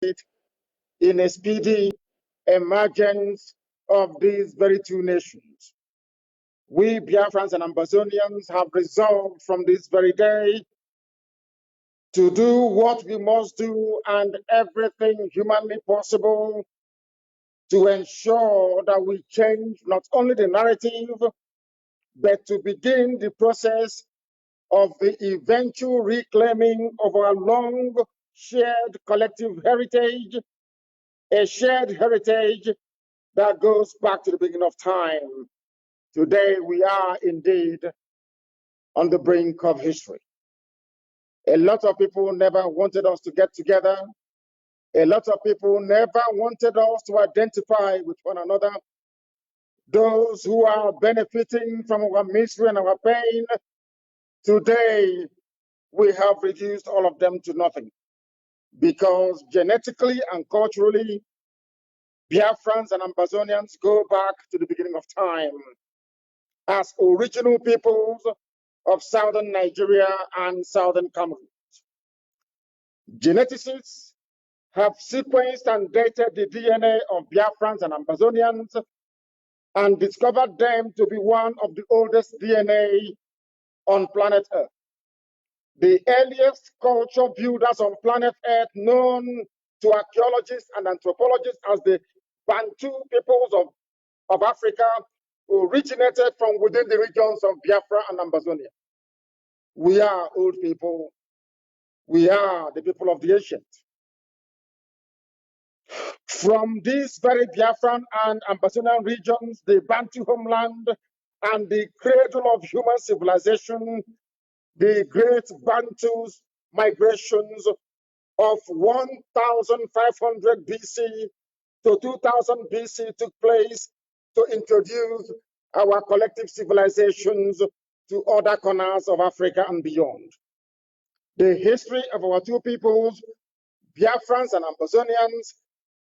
in a speedy emergence of these very two nations. We Biafrans and Ambazonians have resolved from this very day to do what we must do and everything humanly possible to ensure that we change not only the narrative, but to begin the process of the eventual reclaiming of our long shared collective heritage, a shared heritage that goes back to the beginning of time. Today, we are indeed on the brink of history. A lot of people never wanted us to get together. A lot of people never wanted us to identify with one another. Those who are benefiting from our misery and our pain, today we have reduced all of them to nothing. Because genetically and culturally, Biafrans and Ambazonians go back to the beginning of time as original peoples of southern Nigeria and southern Cameroon. Geneticists have sequenced and dated the DNA of Biafrans and Ambazonians and discovered them to be one of the oldest DNA on planet Earth. The earliest culture builders on planet Earth, known to archaeologists and anthropologists as the Bantu peoples of Africa, originated from within the regions of Biafra and Ambazonia. We are old people. We are the people of the ancient. From these very Biafran and Ambazonian regions, the Bantu homeland and the cradle of human civilization, the great Bantus migrations of 1500 BC to 2000 BC took place to introduce our collective civilizations to other corners of Africa and beyond. The history of our two peoples, Biafrans and Ambazonians,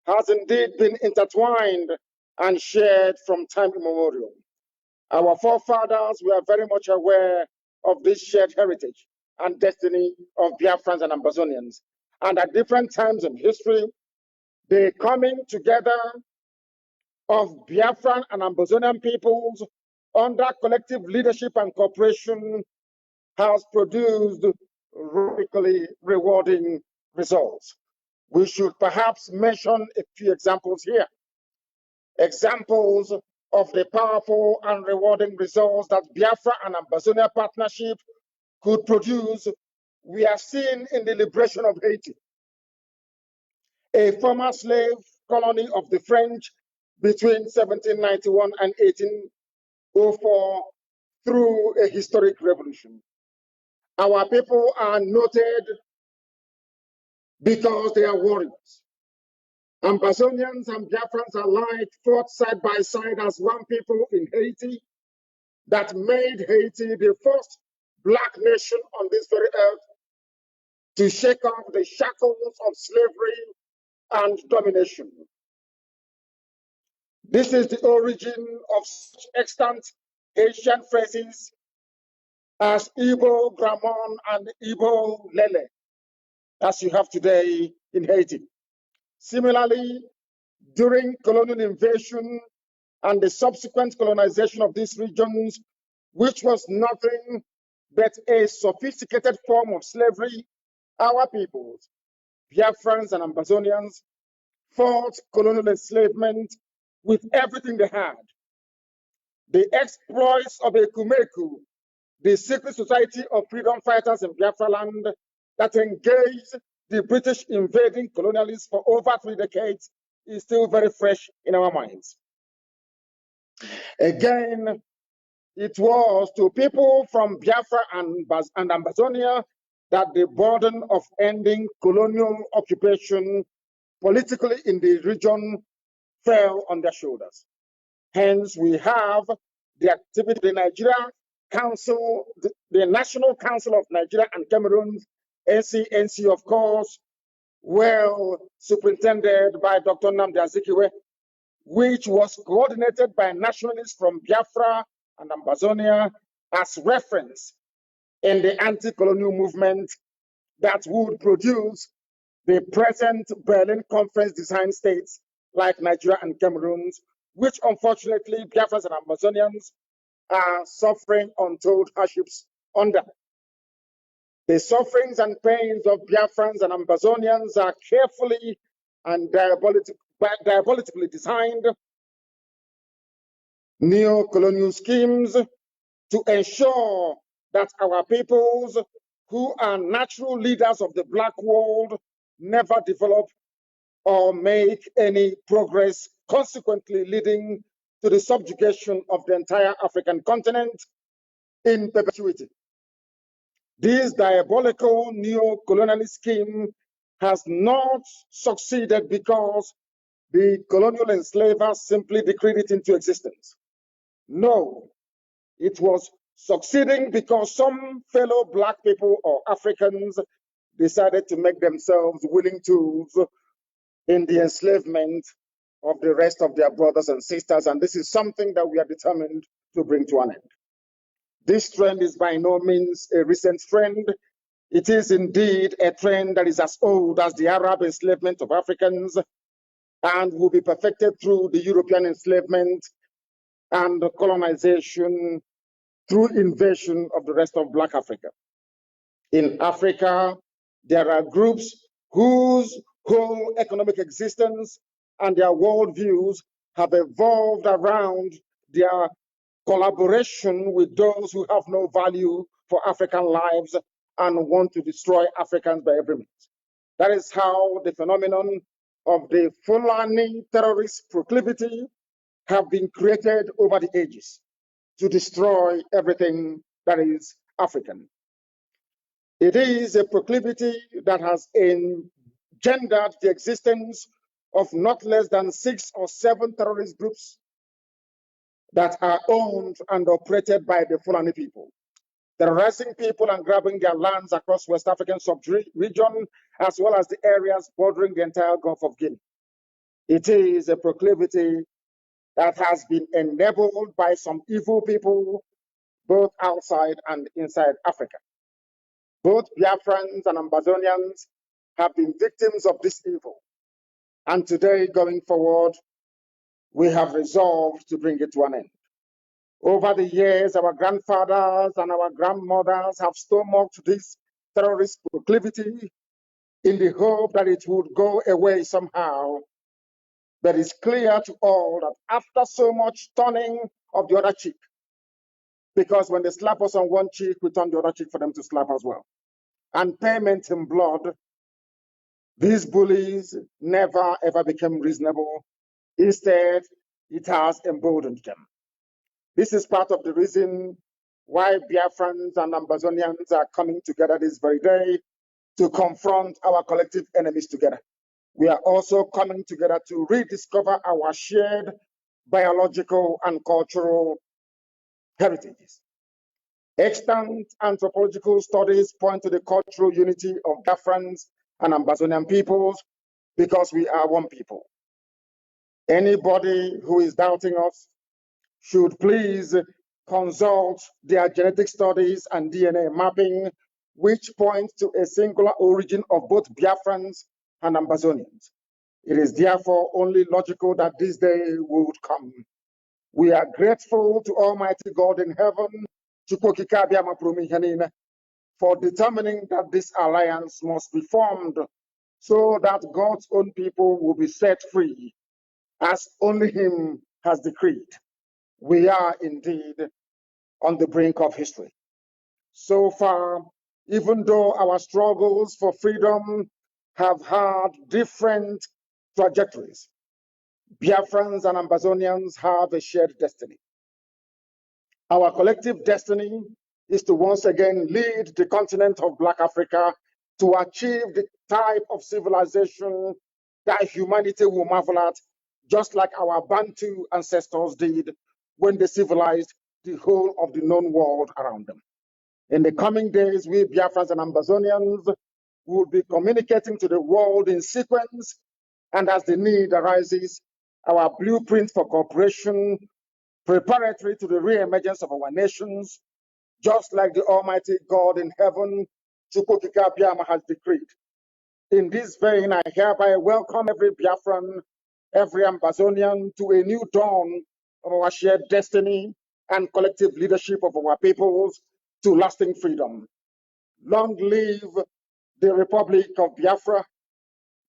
has indeed been intertwined and shared from time immemorial. Our forefathers were very much aware of this shared heritage and destiny of Biafrans and Ambazonians. And at different times in history, the coming together of Biafran and Ambazonian peoples under collective leadership and cooperation has produced radically rewarding results. We should perhaps mention a few examples here. Examples of the powerful and rewarding results that Biafra and Ambazonia partnership could produce, we are seeing in the liberation of Haiti, a former slave colony of the French between 1791 and 1804 through a historic revolution. Our people are noted because they are warriors. Ambazonians and Biafrans alike fought side by side as one people in Haiti that made Haiti the first black nation on this very earth to shake off the shackles of slavery and domination. This is the origin of such extant Haitian phrases as Igbo Gramon and Igbo Lele, as you have today in Haiti. Similarly, during colonial invasion and the subsequent colonization of these regions, which was nothing but a sophisticated form of slavery, our peoples, Biafrans and Ambazonians, fought colonial enslavement with everything they had. The exploits of Ekumeku, the secret society of freedom fighters in Biafra land that engaged the British invading colonialists for over 3 decades, is still very fresh in our minds. Again, it was to people from Biafra and Ambazonia that the burden of ending colonial occupation politically in the region fell on their shoulders. Hence, we have the activity of the Nigeria Council, the National Council of Nigeria and Cameroon, NCNC, of course, well superintended by Dr. Nnamdi, which was coordinated by nationalists from Biafra and Ambazonia as reference in the anti-colonial movement that would produce the present Berlin Conference designed states like Nigeria and Cameroon, which unfortunately Biafrans and Amazonians are suffering untold hardships under. The sufferings and pains of Biafrans and Ambazonians are carefully and diabolically designed neo-colonial schemes to ensure that our peoples, who are natural leaders of the Black world, never develop or make any progress, consequently leading to the subjugation of the entire African continent in perpetuity. This diabolical neo-colonialist scheme has not succeeded because the colonial enslavers simply decreed it into existence. No, it was succeeding because some fellow Black people or Africans decided to make themselves willing tools in the enslavement of the rest of their brothers and sisters, and this is something that we are determined to bring to an end. This trend is by no means a recent trend. It is indeed a trend that is as old as the Arab enslavement of Africans and will be perfected through the European enslavement and colonization through invasion of the rest of Black Africa. In Africa, there are groups whose whole economic existence and their worldviews have evolved around their collaboration with those who have no value for African lives and want to destroy Africans by every means. That is how the phenomenon of the Fulani terrorist proclivity have been created over the ages to destroy everything that is African. It is a proclivity that has engendered the existence of not less than 6 or 7 terrorist groups that are owned and operated by the Fulani people, terrorizing people and grabbing their lands across West African sub-region, as well as the areas bordering the entire Gulf of Guinea. It is a proclivity that has been enabled by some evil people, both outside and inside Africa. Both Biafrans and Ambazonians have been victims of this evil. And today, going forward, we have resolved to bring it to an end. Over the years, our grandfathers and our grandmothers have stomached this terrorist proclivity in the hope that it would go away somehow. But it's clear to all that after so much turning of the other cheek, because when they slap us on one cheek, we turn the other cheek for them to slap as well, and payment in blood, these bullies never ever became reasonable. Instead, it has emboldened them. This is part of the reason why Biafrans and Ambazonians are coming together this very day to confront our collective enemies together. We are also coming together to rediscover our shared biological and cultural heritages. Extant anthropological studies point to the cultural unity of Biafrans and Ambazonian peoples because we are one people. Anybody who is doubting us should please consult their genetic studies and DNA mapping, which point to a singular origin of both Biafrans and Ambazonians. It is therefore only logical that this day would come. We are grateful to Almighty God in heaven, for determining that this alliance must be formed so that God's own people will be set free, as only Him has decreed. We are indeed on the brink of history. So far, even though our struggles for freedom have had different trajectories, Biafrans and Ambazonians have a shared destiny. Our collective destiny is to once again lead the continent of Black Africa to achieve the type of civilization that humanity will marvel at, just like our Bantu ancestors did when they civilized the whole of the known world around them. In the coming days, we Biafrans and Ambazonians will be communicating to the world in sequence, and as the need arises, our blueprint for cooperation preparatory to the re-emergence of our nations, just like the Almighty God in heaven, Chukwukika Abiyama, has decreed. In this vein, I hereby welcome every Biafran, every Ambazonian to a new dawn of our shared destiny and collective leadership of our peoples to lasting freedom. Long live the Republic of Biafra.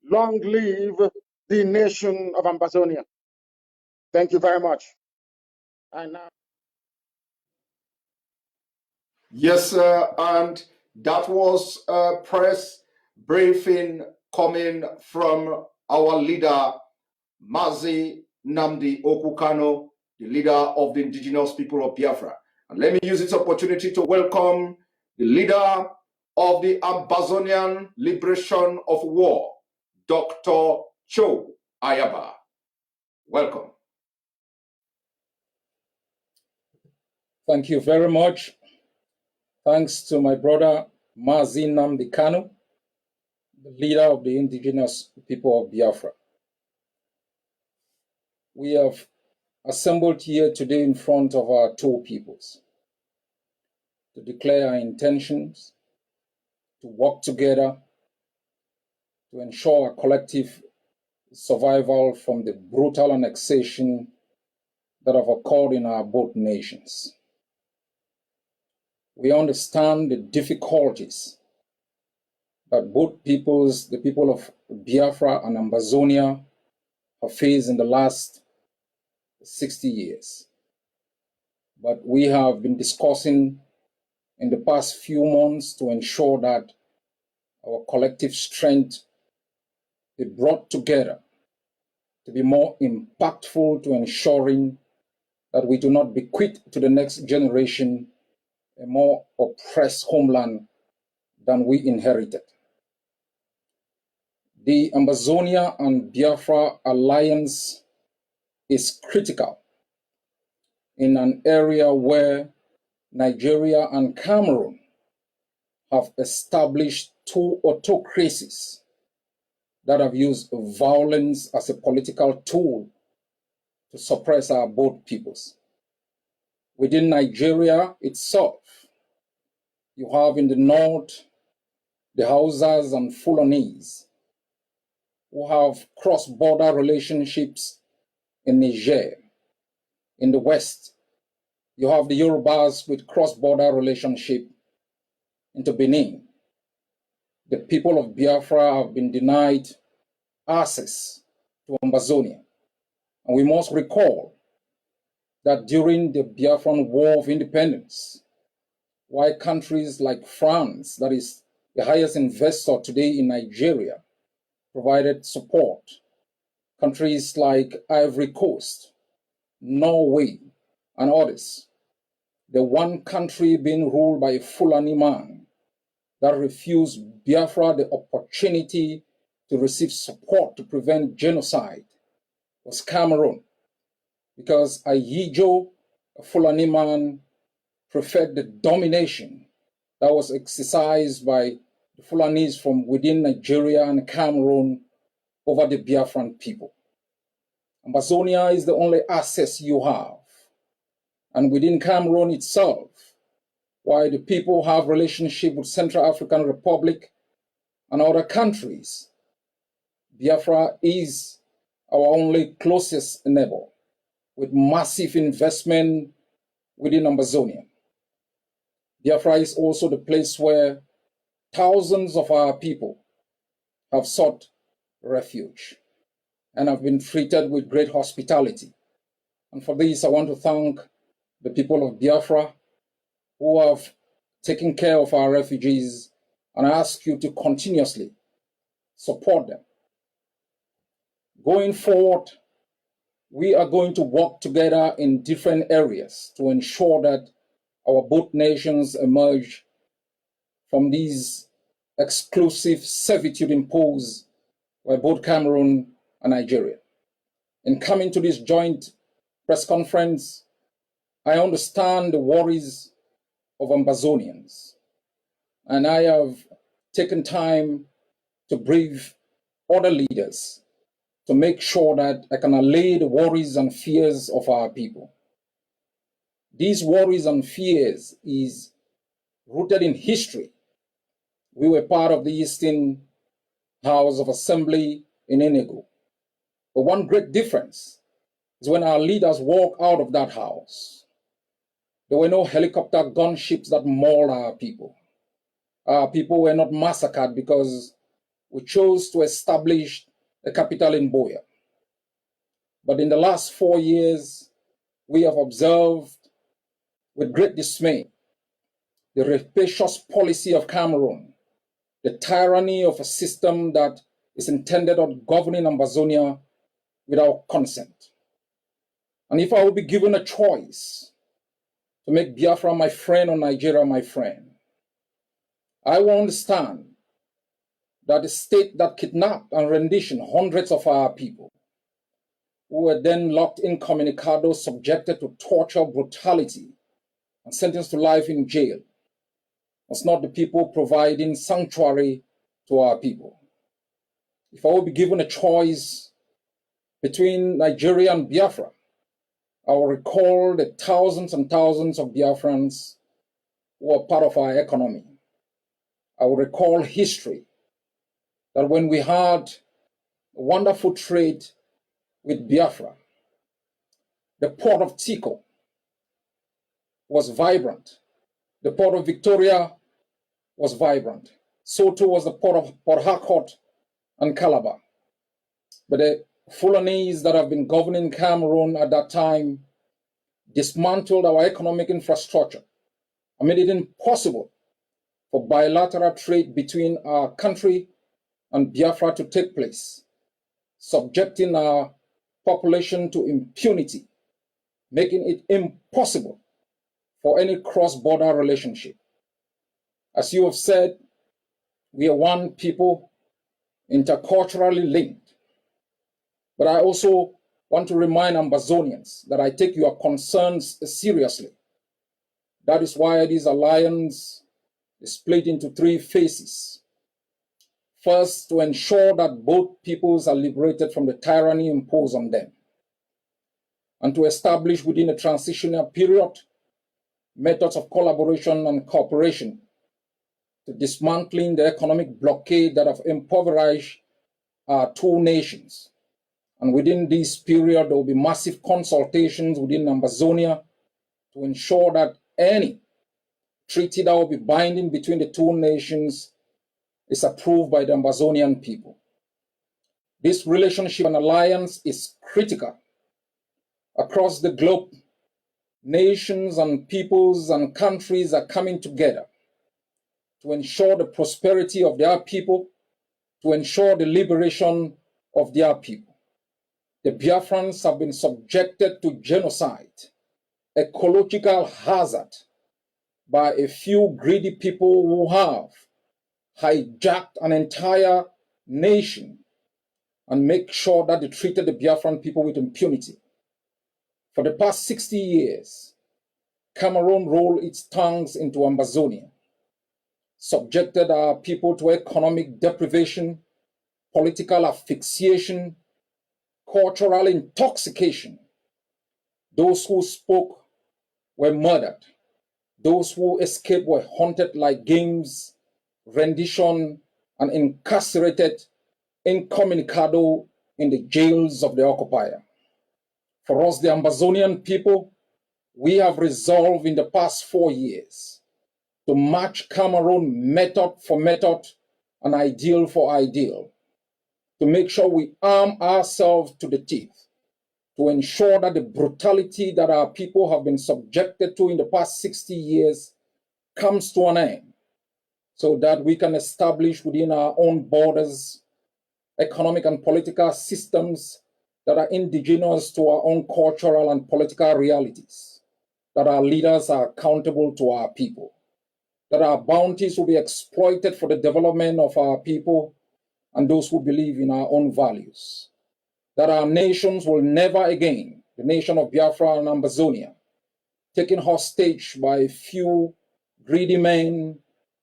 Long live the nation of Ambazonia. Thank you very much. And now. Yes, sir, and that was a press briefing coming from our leader, Mazi Nnamdi Kanu, the leader of the indigenous people of Biafra. And let me use this opportunity to welcome the leader of the Ambazonian Liberation of War, Dr.Cho Ayaba. Welcome. Thank you very much. Thanks to my brother Mazi Nnamdi Kanu, the leader of the indigenous people of Biafra. We have assembled here today in front of our two peoples to declare our intentions to work together to ensure our collective survival from the brutal annexation that have occurred in our both nations. We understand the difficulties that both peoples, the people of Biafra and Ambazonia, have faced in the last 60 years. But we have been discussing in the past few months to ensure that our collective strength be brought together to be more impactful to ensuring that we do not bequeath to the next generation a more oppressed homeland than we inherited. The Ambazonia and Biafra alliance is critical in an area where Nigeria and Cameroon have established two autocracies that have used violence as a political tool to suppress our both peoples. Within Nigeria itself, you have in the north the Hausas and Fulanese who have cross-border relationships in Niger. In the west, you have the Yorubas with cross-border relationship into Benin. The people of Biafra have been denied access to Ambazonia. And we must recall that during the Biafran War of Independence, while countries like France, that is the highest investor today in Nigeria, provided support, countries like Ivory Coast, Norway, and others, the one country being ruled by a Fulani man that refused Biafra the opportunity to receive support to prevent genocide was Cameroon, because Ayijo, a Fulani man, preferred the domination that was exercised by the Fulanis from within Nigeria and Cameroon over the Biafran people. Ambazonia is the only access you have. And within Cameroon itself, while the people have relationship with Central African Republic and other countries, Biafra is our only closest neighbor with massive investment within Ambazonia. Biafra is also the place where thousands of our people have sought refuge and have been treated with great hospitality. And for this, I want to thank the people of Biafra who have taken care of our refugees, and I ask you to continuously support them. Going forward, we are going to work together in different areas to ensure that our both nations emerge from these exclusive servitude imposed by both Cameroon and Nigeria. In coming to this joint press conference, I understand the worries of Ambazonians, and I have taken time to brief other leaders to make sure that I can allay the worries and fears of our people. These worries and fears is rooted in history. We were part of the Eastern House of Assembly in Enugu. But one great difference is when our leaders walk out of that house, there were no helicopter gunships that mauled our people. Our people were not massacred because we chose to establish a capital in Boya. But in the last 4 years, we have observed with great dismay the rapacious policy of Cameroon, the tyranny of a system that is intended on governing Ambazonia without consent. And if I would be given a choice to make Biafra my friend or Nigeria my friend, I will understand that the state that kidnapped and renditioned hundreds of our people, who were then locked incommunicado, subjected to torture, brutality, and sentenced to life in jail, was not the people providing sanctuary to our people. If I would be given a choice between Nigeria and Biafra, I will recall the thousands and thousands of Biafrans who are part of our economy. I will recall history, that when we had a wonderful trade with Biafra, the port of Tiko was vibrant. The port of Victoria was vibrant. So too was the port of Port Harcourt and Calabar. But the Fulanese that have been governing Cameroon at that time dismantled our economic infrastructure and made it impossible for bilateral trade between our country and Biafra to take place, subjecting our population to impunity, making it impossible for any cross-border relationship. As you have said, we are one people, interculturally linked. But I also want to remind Ambazonians that I take your concerns seriously. That is why this alliance is split into 3 phases. First, to ensure that both peoples are liberated from the tyranny imposed on them, and to establish within a transitional period methods of collaboration and cooperation to dismantling the economic blockade that have impoverished our 2 nations. And within this period, there will be massive consultations within Ambazonia to ensure that any treaty that will be binding between the 2 nations is approved by the Ambazonian people. This relationship and alliance is critical. Across the globe, nations and peoples and countries are coming together to ensure the prosperity of their people, to ensure the liberation of their people. The Biafrans have been subjected to genocide, ecological hazard, by a few greedy people who have hijacked an entire nation and make sure that they treated the Biafran people with impunity. For the past 60 years, Cameroon rolled its tongues into Ambazonia, subjected our people to economic deprivation, political asphyxiation, cultural intoxication. Those who spoke were murdered. Those who escaped were hunted like games, rendition, and incarcerated incommunicado in the jails of the occupier. For us, the Ambazonian people, we have resolved in the past 4 years to match Cameroon method for method and ideal for ideal, to make sure we arm ourselves to the teeth, to ensure that the brutality that our people have been subjected to in the past 60 years comes to an end, so that we can establish within our own borders economic and political systems that are indigenous to our own cultural and political realities, that our leaders are accountable to our people, that our bounties will be exploited for the development of our people and those who believe in our own values, that our nations will never again, the nation of Biafra and Ambazonia, taken hostage by a few greedy men,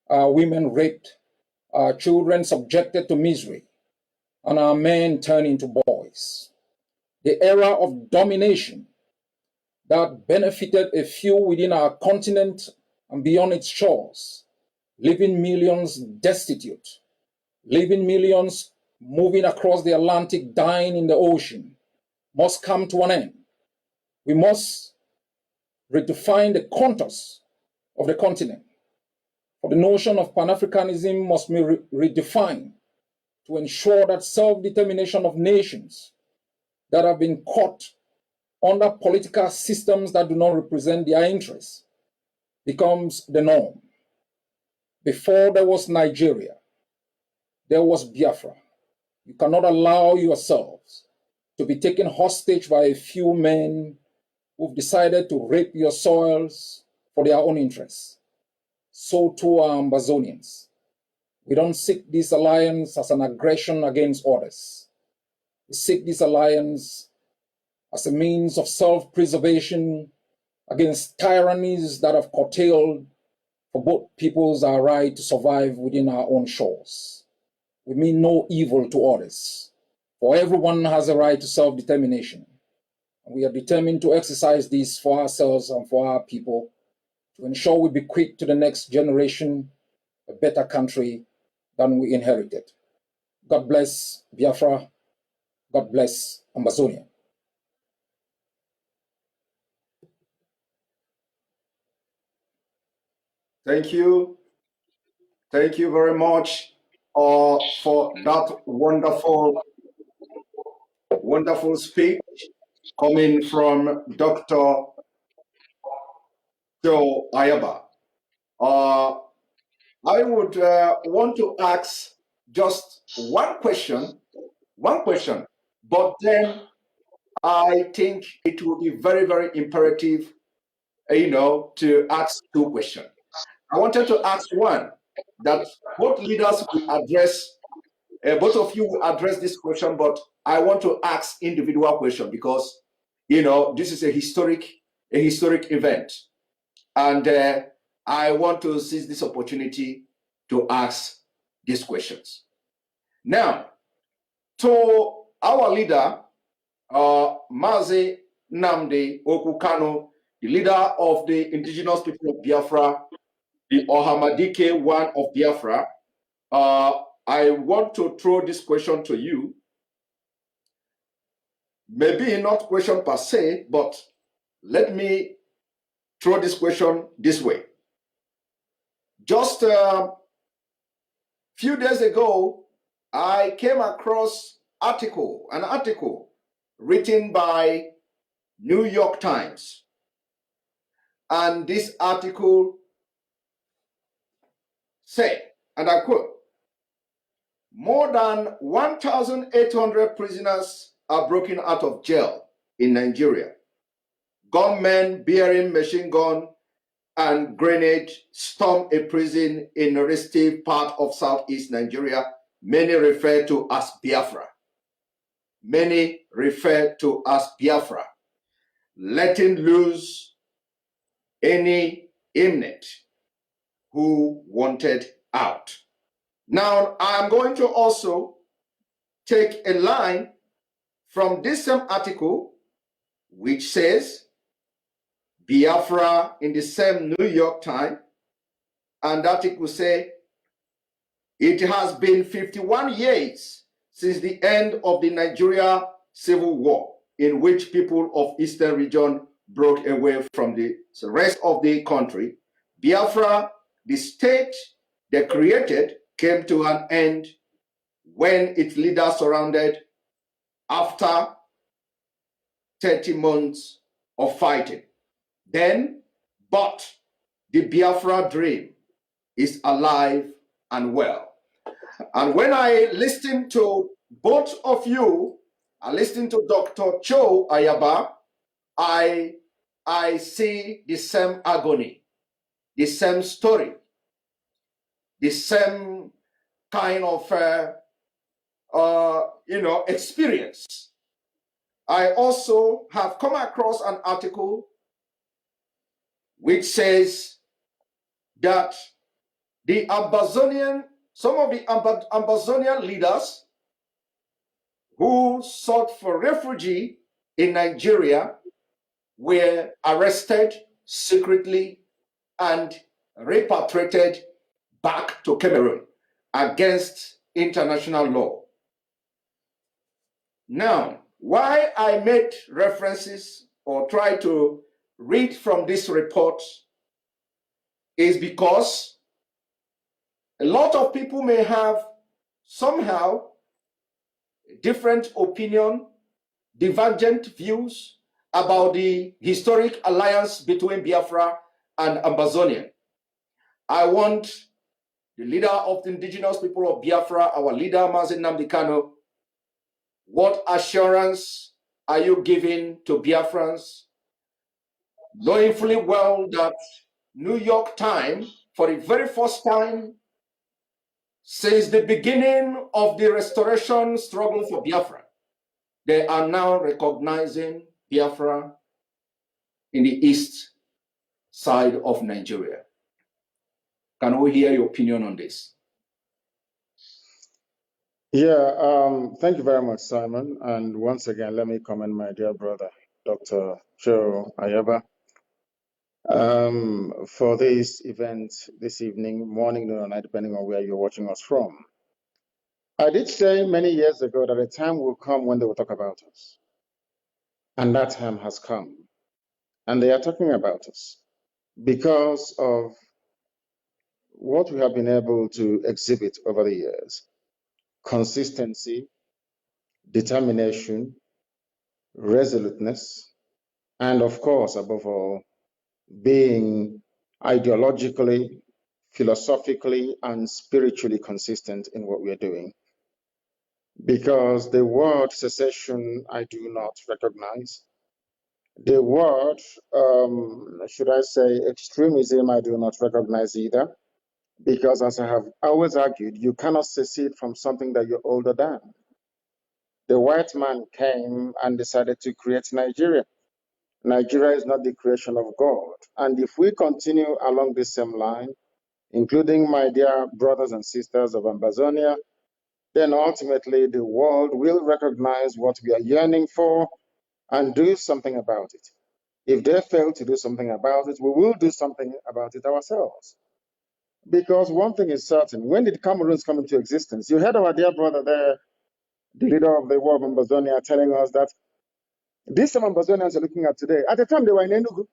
women raped, children subjected to misery, and our men turned into boys. The era of domination that benefited a few within our continent and beyond its shores, leaving millions destitute, leaving millions moving across the Atlantic, dying in the ocean, must come to an end. We must redefine the contours of the continent. For the notion of Pan-Africanism must be redefined to ensure that self-determination of nations that have been caught under political systems that do not represent their interests becomes the norm. Before there was Nigeria, there was Biafra. You cannot allow yourselves to be taken hostage by a few men who've decided to rape your soils for their own interests. So too are Ambazonians. We don't seek this alliance as an aggression against others. We seek this alliance as a means of self-preservation against tyrannies that have curtailed for both peoples our right to survive within our own shores. We mean no evil to others, for everyone has a right to self-determination. And we are determined to exercise this for ourselves and for our people to ensure we bequeath to the next generation a better country than we inherited. God bless Biafra. God bless Ambazonia. Thank you. Thank you very much for that wonderful speech coming from Dr. Cho Ayaba. I would want to ask just one question, but then I think it would be very, very imperative, to ask two questions. I wanted to ask one that both leaders will address, both of you will address this question, but I want to ask individual question because, this is a historic event. And I want to seize this opportunity to ask these questions. Now, to our leader, Mazi Nnamdi Kanu, the leader of the indigenous people of Biafra, the Ohamadike one of Biafra, I want to throw this question to you. Maybe not question per se, but let me throw this question this way. Just a few days ago, I came across an article written by New York Times. And this article said, and I quote, more than 1,800 prisoners are broken out of jail in Nigeria. Gunmen bearing machine gun and grenade stormed a prison in a restive part of southeast Nigeria, many refer to as Biafra. Many refer to as Biafra, letting loose any inmate who wanted out. Now, I'm going to also take a line from this same article, which says Biafra in the same New York Times, and that article say, it has been 51 years since the end of the Nigeria Civil War, in which people of Eastern region broke away from the rest of the country. Biafra, the state they created, came to an end when its leaders surrendered after 30 months of fighting. Then, but the Biafra dream is alive and well. And when I listen to both of you, I listen to Dr. Cho Ayaba, I see the same agony, the same story, the same kind of experience. I also have come across an article which says that some of the Ambazonian leaders who sought for refuge in Nigeria were arrested secretly and repatriated back to Cameroon against international law. Now, why I made references or try to read from this report is because a lot of people may have somehow different opinion, divergent views about the historic alliance between Biafra and Ambazonia. I want the leader of the indigenous people of Biafra, our leader, Mazi Nnamdi Kanu, what assurance are you giving to Biafrans, knowing fully well that New York Times, for the very first time since the beginning of the restoration struggle for Biafra, they are now recognizing Biafra in the east side of Nigeria. Can we hear your opinion on this? Yeah, thank you very much, Simon. And once again, let me commend my dear brother, Dr.Cho Ayaba, for this event this evening, morning, noon, or night, depending on where you're watching us from. I did say many years ago that a time will come when they will talk about us. And that time has come. And they are talking about us because of what we have been able to exhibit over the years: consistency, determination, resoluteness, and of course, above all, being ideologically, philosophically, and spiritually consistent in what we are doing. Because the word secession, I do not recognize. The word, should I say, extremism, I do not recognize either. Because as I have always argued, you cannot secede from something that you're older than. The white man came and decided to create Nigeria. Nigeria is not the creation of God. And if we continue along this same line, including my dear brothers and sisters of Ambazonia, then ultimately the world will recognize what we are yearning for and do something about it. If they fail to do something about it, we will do something about it ourselves. Because one thing is certain, when did Cameroons come into existence? You heard our dear brother there, the leader of the war of Ambazonia, telling us that these same Ambazonians are looking at today. At the time, they were in Enugu,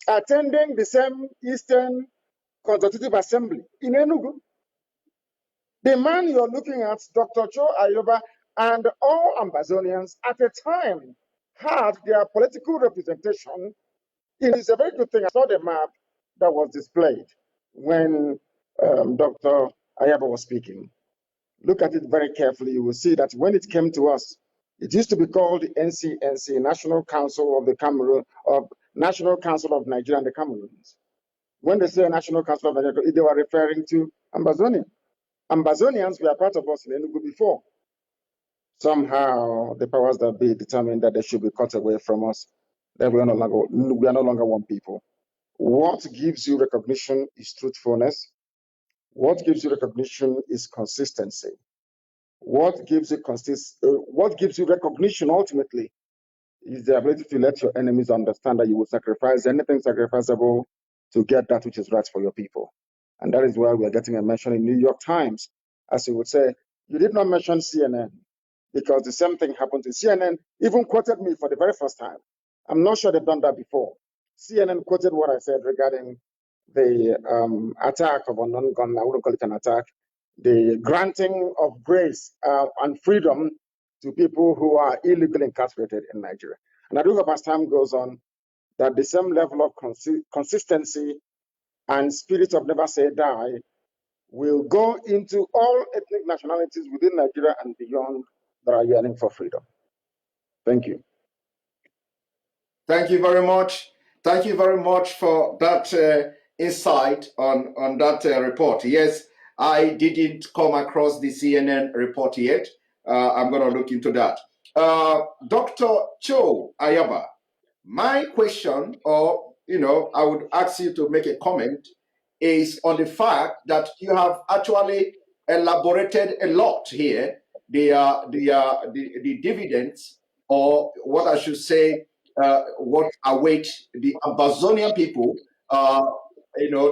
attending the same Eastern Constitutive Assembly in Enugu. The man you're looking at, Dr.Cho Ayaba, and all Ambazonians at a time had their political representation. It is a very good thing. I saw the map that was displayed when Dr. Ayaba was speaking. Look at it very carefully. You will see that when it came to us, it used to be called the NCNC, National Council of the Cameroon, of National Council of Nigeria and the Cameroons. When they say National Council of Nigeria, they were referring to Ambazonia. Ambazonians were part of us in Enugu before. Somehow, the powers that be determined that they should be cut away from us, that we are no longer one people. What gives you recognition is truthfulness. What gives you recognition is consistency. What gives you recognition ultimately is the ability to let your enemies understand that you will sacrifice anything sacrificable to get that which is right for your people. And that is why we are getting a mention in New York Times. As you would say, you did not mention CNN, because the same thing happened to CNN, even quoted me for the very first time. I'm not sure they've done that before. CNN quoted what I said regarding the attack of a non-gun, I wouldn't call it an attack, the granting of grace and freedom to people who are illegally incarcerated in Nigeria. And I do hope as time goes on that the same level of consistency and spirit of never say die will go into all ethnic nationalities within Nigeria and beyond that are yearning for freedom. Thank you. Thank you very much. Thank you very much for that insight on that report. Yes, I didn't come across the CNN report yet. I'm going to look into that. Dr. Cho Ayaba, my question, or I would ask you to make a comment, is on the fact that you have actually elaborated a lot here, the dividends, or what I should say, what await the Ambazonian people,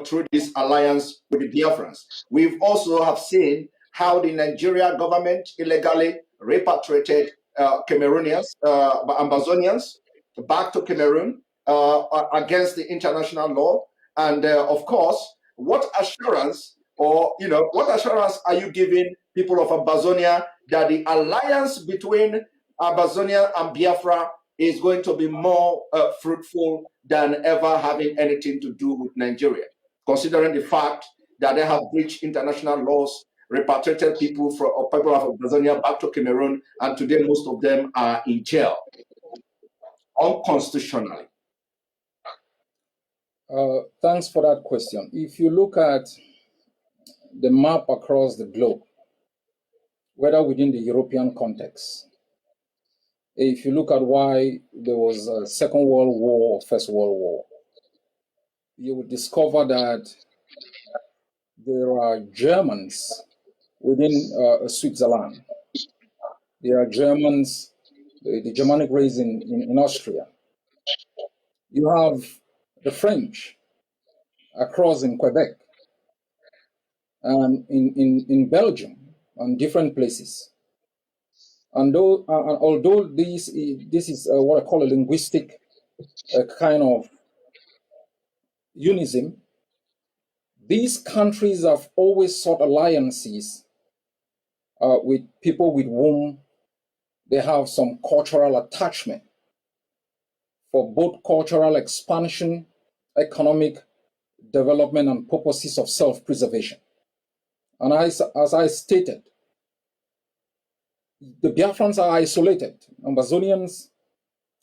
through this alliance with the Biafrans. We've also have seen how the Nigeria government illegally repatriated Cameroonians, Ambazonians back to Cameroon against the international law. And of course, what assurance are you giving people of Ambazonia that the alliance between Ambazonia and Biafra is going to be more fruitful than ever having anything to do with Nigeria, considering the fact that they have breached international laws, repatriated people or people of Ambazonia back to Cameroon, and today most of them are in jail unconstitutionally? Thanks for that question. If you look at the map across the globe, whether within the European context, if you look at why there was a Second World War or First World War, you would discover that there are Germans within Switzerland. There are Germans, the Germanic race in Austria. You have the French across in Quebec and in Belgium and different places. And although this is what I call a linguistic kind of unism, these countries have always sought alliances with people with whom they have some cultural attachment for both cultural expansion, economic development, and purposes of self-preservation. And as I stated, the Biafrans are isolated. Ambazonians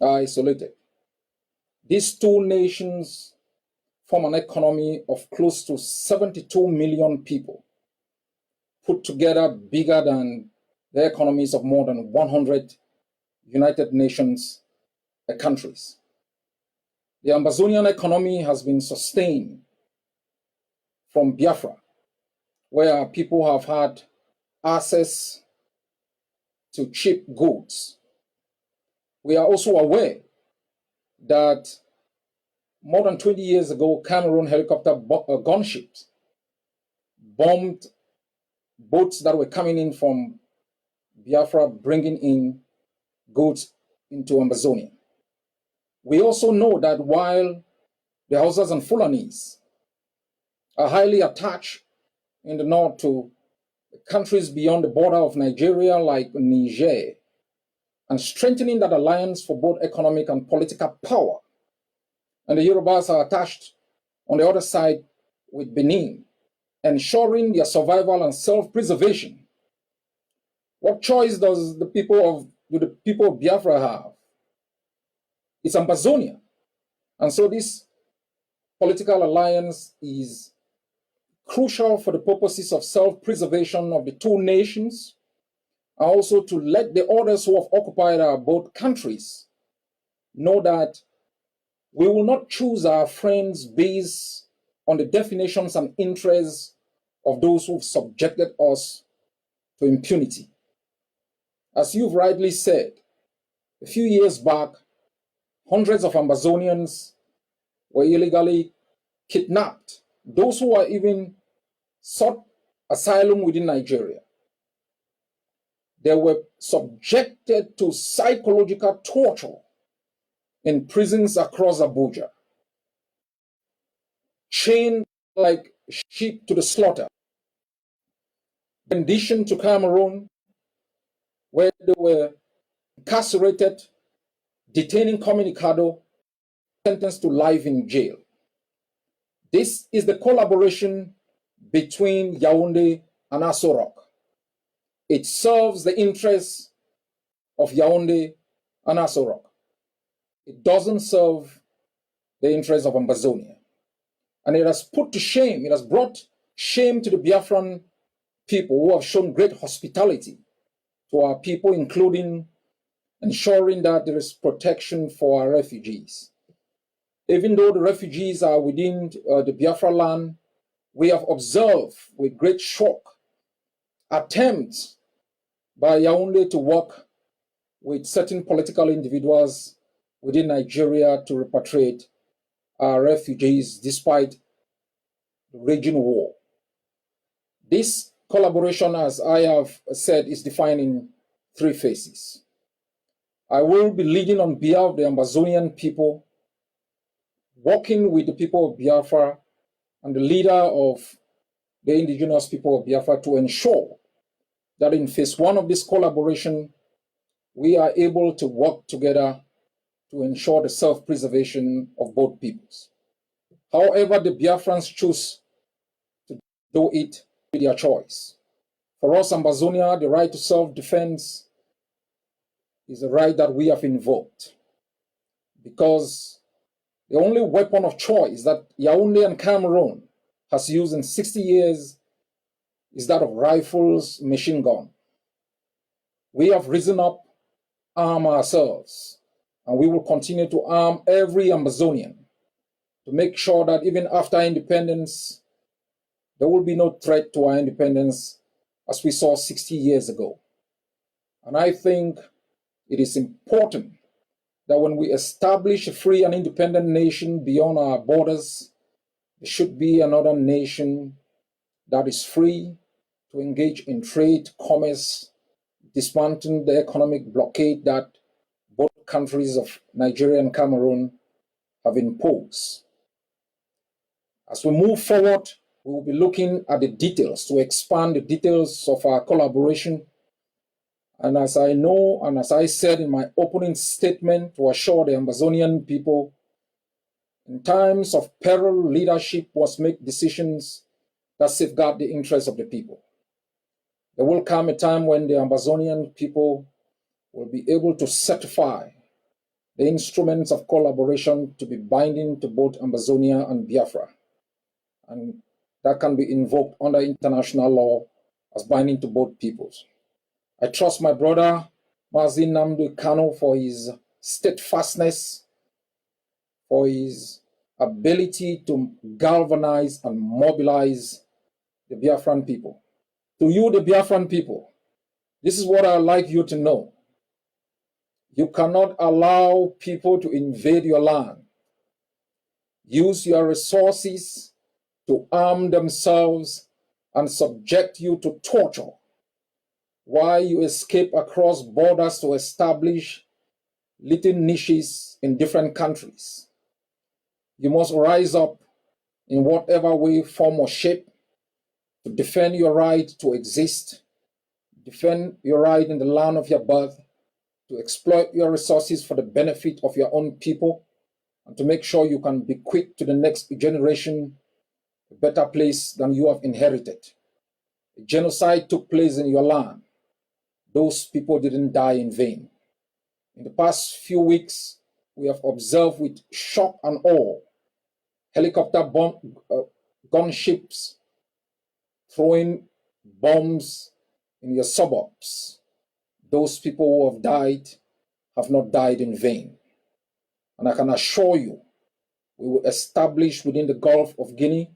are isolated. These two nations form an economy of close to 72 million people, put together bigger than the economies of more than 100 United Nations countries. The Ambazonian economy has been sustained from Biafra, where people have had access to cheap goods. We are also aware that more than 20 years ago, Cameroon helicopter gunships bombed boats that were coming in from Biafra, bringing in goods into Ambazonia. We also know that while the Hausas and Fulanis are highly attached in the north to countries beyond the border of Nigeria like Niger, and strengthening that alliance for both economic and political power. And the Yorubas are attached on the other side with Benin, ensuring their survival and self-preservation. What choice does the people of Biafra have? It's Ambazonia. And so this political alliance is crucial for the purposes of self-preservation of the two nations, and also to let the others who have occupied our both countries know that we will not choose our friends based on the definitions and interests of those who've subjected us to impunity. As you've rightly said, a few years back, hundreds of Ambazonians were illegally kidnapped. Those who are even sought asylum within Nigeria, they were subjected to psychological torture in prisons across Abuja, chained like sheep to the slaughter. In addition to Cameroon, where they were incarcerated, detaining communicado, sentenced to life in jail. This is the collaboration between Yaoundé and Aso Rock. It serves the interests of Yaoundé and Aso Rock. It doesn't serve the interests of Ambazonia. And it has put to shame, it has brought shame to the Biafran people who have shown great hospitality to our people, including ensuring that there is protection for our refugees. Even though the refugees are within the Biafra land, we have observed with great shock attempts by Yaoundé to work with certain political individuals within Nigeria to repatriate our refugees despite the raging war. This collaboration, as I have said, is defined in 3 phases. I will be leading on behalf of the Ambazonian people, working with the people of Biafra and the leader of the indigenous people of Biafra to ensure that in phase 1 of this collaboration, we are able to work together to ensure the self-preservation of both peoples. However, the Biafrans choose to do it with their choice. For us, Ambazonia, the right to self-defense is a right that we have invoked, because the only weapon of choice that Yaoundé and Cameroon has used in 60 years is that of rifles, machine gun. We have risen up, armed ourselves, and we will continue to arm every Ambazonian to make sure that even after independence, there will be no threat to our independence as we saw 60 years ago. And I think it is important that when we establish a free and independent nation beyond our borders, there should be another nation that is free to engage in trade, commerce, dismantling the economic blockade that both countries of Nigeria and Cameroon have imposed. As we move forward, we will be looking at the details to expand the details of our collaboration. And as I know, and as I said in my opening statement, to assure the Ambazonian people, in times of peril, leadership must make decisions that safeguard the interests of the people. There will come a time when the Ambazonian people will be able to certify the instruments of collaboration to be binding to both Ambazonia and Biafra. And that can be invoked under international law as binding to both peoples. I trust my brother, Mazi Nnamdi Kanu, for his steadfastness, for his ability to galvanize and mobilize the Biafran people. To you, the Biafran people, this is what I'd like you to know. You cannot allow people to invade your land, use your resources to arm themselves and subject you to torture while you escape across borders to establish little niches in different countries. You must rise up in whatever way, form, or shape to defend your right to exist, defend your right in the land of your birth, to exploit your resources for the benefit of your own people, and to make sure you can bequeath to the next generation a better place than you have inherited. A genocide took place in your land. Those people didn't die in vain. In the past few weeks, we have observed with shock and awe helicopter gunships throwing bombs in your suburbs. Those people who have died have not died in vain. And I can assure you, we will establish within the Gulf of Guinea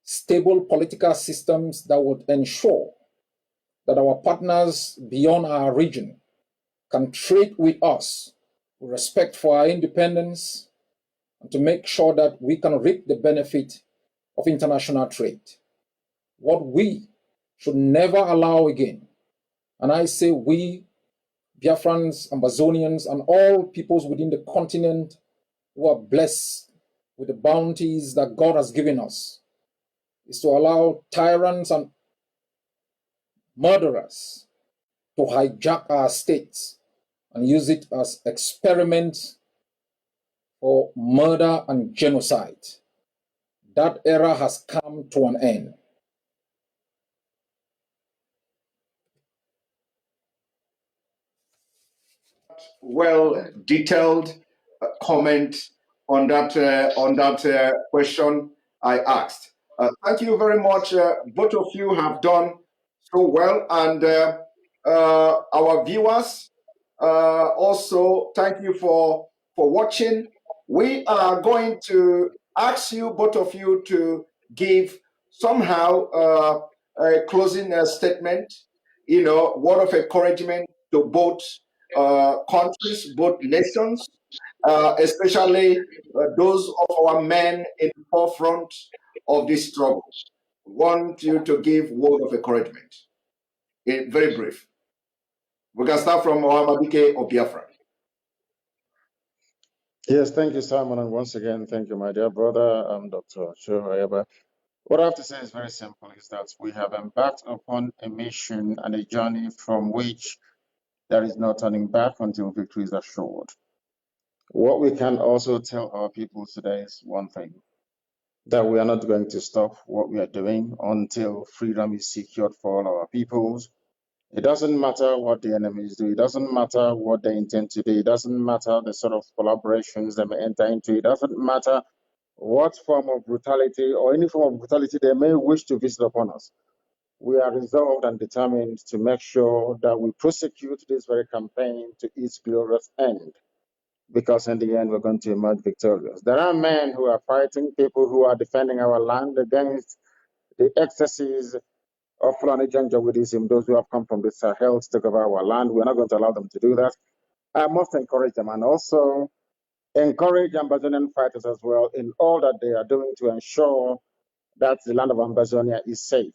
stable political systems that would ensure that our partners beyond our region can trade with us with respect for our independence, and to make sure that we can reap the benefit of international trade. What we should never allow again, and I say we, Biafrans, Ambazonians, and all peoples within the continent who are blessed with the bounties that God has given us, is to allow tyrants and murderers to hijack our states and use it as experiments for murder and genocide. That era has come to an end. Well detailed comment on that question I asked. Thank you very much. Both of you have done so well, and our viewers also thank you for watching. We are going to ask you, both of you, to give somehow a closing statement. Word of encouragement to both countries, both nations, especially those of our men in the forefront of this struggle. want you to give word of encouragement. Very brief. We can start from Ohamadike or Biafra. Yes, thank you, Simon. And once again, thank you, my dear brother, Dr.Cho, Ayaba. What I have to say is very simple, is that we have embarked upon a mission and a journey from which there is no turning back until victory is assured. What we can also tell our people today is one thing, that we are not going to stop what we are doing until freedom is secured for all our peoples. It doesn't matter what the enemies do. It doesn't matter what they intend to do. It doesn't matter the sort of collaborations they may enter into. It doesn't matter what form of brutality or any form of brutality they may wish to visit upon us. We are resolved and determined to make sure that we prosecute this very campaign to its glorious end, because in the end, we're going to emerge victorious. There are men who are fighting people who are defending our land against the excesses of Fulani Janjaweedism, those who have come from the Sahel to take over our land. We're not going to allow them to do that. I must encourage them and also encourage Ambazonian fighters as well in all that they are doing to ensure that the land of Ambazonia is safe.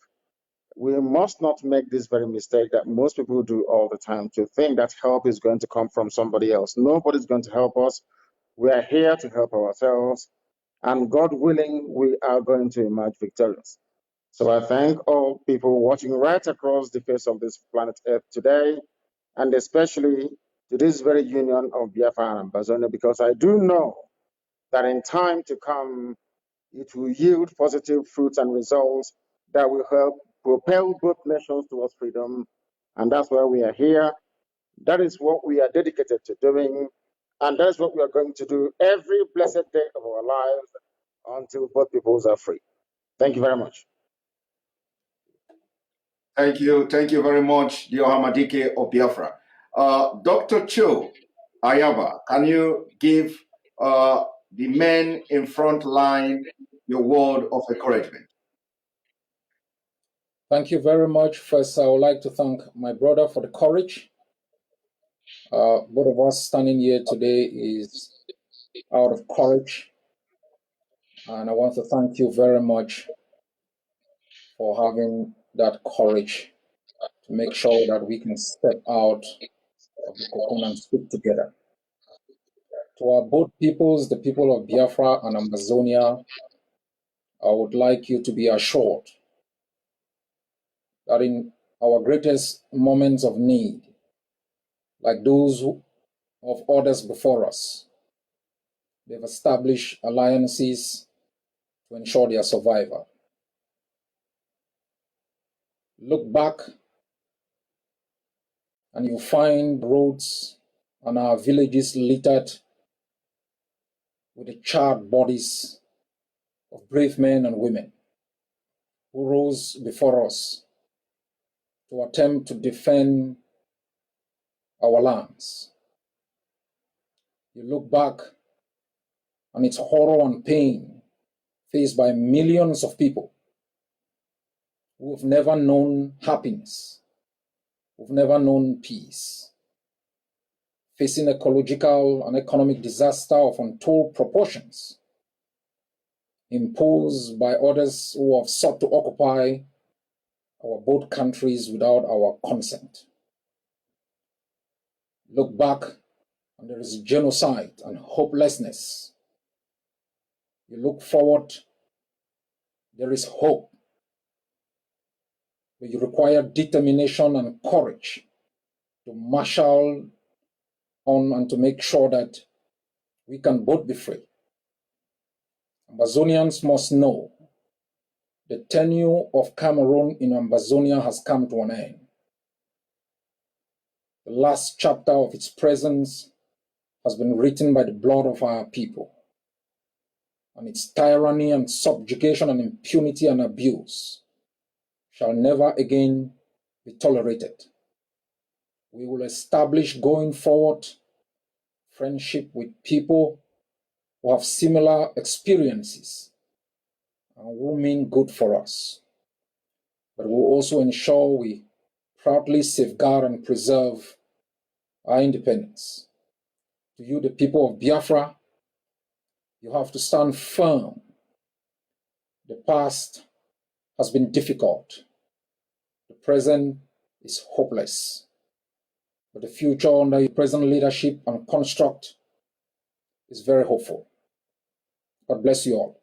We must not make this very mistake that most people do all the time, to think that help is going to come from somebody else. Nobody's going to help us. We are here to help ourselves, and God willing, we are going to emerge victorious. So I thank all people watching right across the face of this planet Earth today, and especially to this very union of Biafra and Ambazonia, because I do know that in time to come, it will yield positive fruits and results that will help propel both nations towards freedom. And that's why we are here. That is what we are dedicated to doing. And that's what we are going to do every blessed day of our lives until both peoples are free. Thank you very much. Thank you very much, the Ohamadike of Biafra. Dr. Cho, Ayaba, can you give the men in front line your word of encouragement? Thank you very much. First, I would like to thank my brother for the courage. Both of us standing here today is out of courage. And I want to thank you very much for having that courage to make sure that we can step out of the cocoon and speak together. To our both peoples, the people of Biafra and Ambazonia, I would like you to be assured that in our greatest moments of need, like those of others before us, they've established alliances to ensure their survival. Look back and you find roads and our villages littered with the charred bodies of brave men and women who rose before us to attempt to defend our lands. You look back and it's horror and pain faced by millions of people who have never known happiness, who've never known peace, facing ecological and economic disaster of untold proportions, imposed by others who have sought to occupy our both countries without our consent. Look back and there is genocide and hopelessness. You look forward, there is hope. But you require determination and courage to marshal on and to make sure that we can both be free. Ambazonians must know the tenure of Cameroon in Ambazonia has come to an end. The last chapter of its presence has been written by the blood of our people, and its tyranny and subjugation and impunity and abuse shall never again be tolerated. We will establish going forward friendship with people who have similar experiences and who mean good for us. But we will also ensure we proudly safeguard and preserve our independence. To you, the people of Biafra, you have to stand firm. The past has been difficult. The present is hopeless. But the future under your present leadership and construct is very hopeful. God bless you all.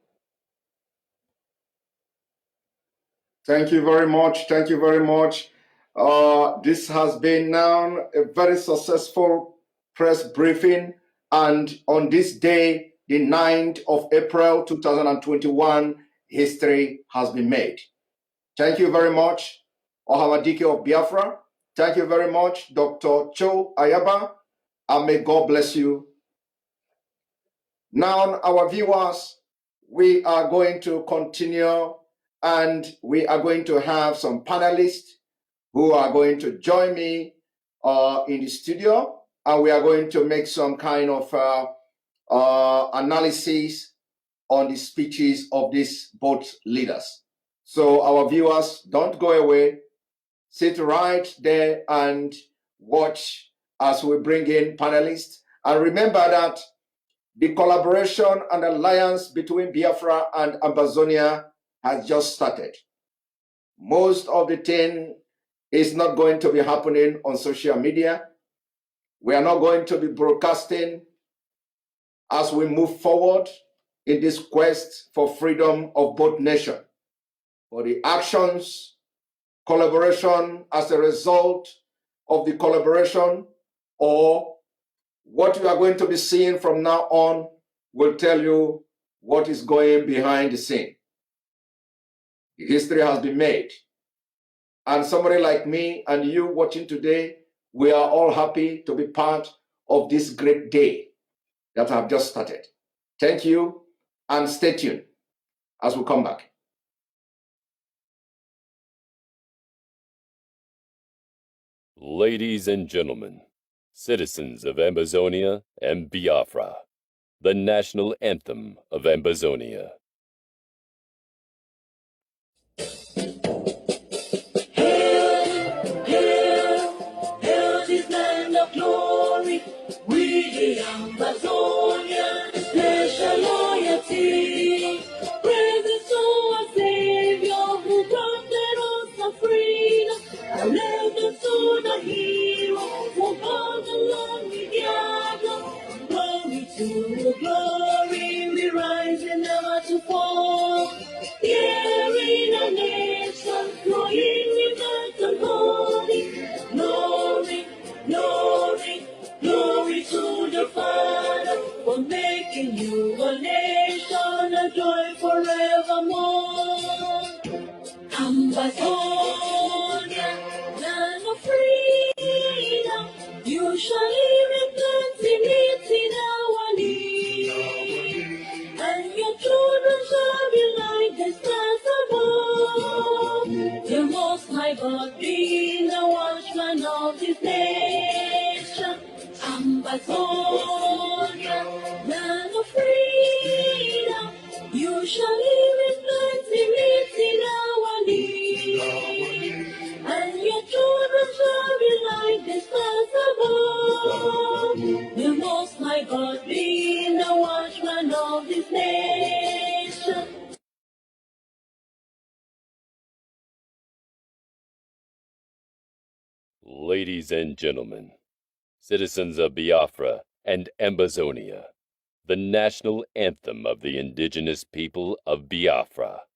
Thank you very much. Thank you very much. This has been now a very successful press briefing. And on this day, the 9th of April, 2021, history has been made. Thank you very much, Ohamadike of Biafra. Thank you very much, Dr.Cho Ayaba, and may God bless you. Now, our viewers, we are going to continue, and we are going to have some panelists who are going to join me in the studio, and we are going to make some kind of analysis on the speeches of these both leaders. So our viewers, don't go away. Sit right there and watch as we bring in panelists. And remember that the collaboration and alliance between Biafra and Ambazonia has just started. Most of the thing is not going to be happening on social media. We are not going to be broadcasting as we move forward in this quest for freedom of both nations. For the actions, collaboration as a result of the collaboration, or what you are going to be seeing from now on will tell you what is going behind the scene. The history has been made. And somebody like me and you watching today, we are all happy to be part of this great day that have just started. Thank you, and stay tuned as we come back. Ladies and gentlemen, citizens of Ambazonia and Biafra, the national anthem of Ambazonia. Hail this land of glory, we the Ambazonia, nation loyalty. Praise to our Savior who granted us the freedom, and led us to the hero who brought the land we gather. Glory to glory, we rise and never to fall. Here in a nation, flowing with earth and holy. Glory, glory, glory to the Father for making you a nation, a joy forevermore. Ambazonia, land of freedom, you shall live in plenty, meeting our need. And your children shall be like the stars above. The Most High God being the watchman of this nation. Ambazonia, land of freedom, you shall live in plenty, meeting our need. And your children shall be like the stars above. The Most High God being the watchman of this nation. Ladies and gentlemen, citizens of Biafra and Ambazonia, the national anthem of the indigenous people of Biafra.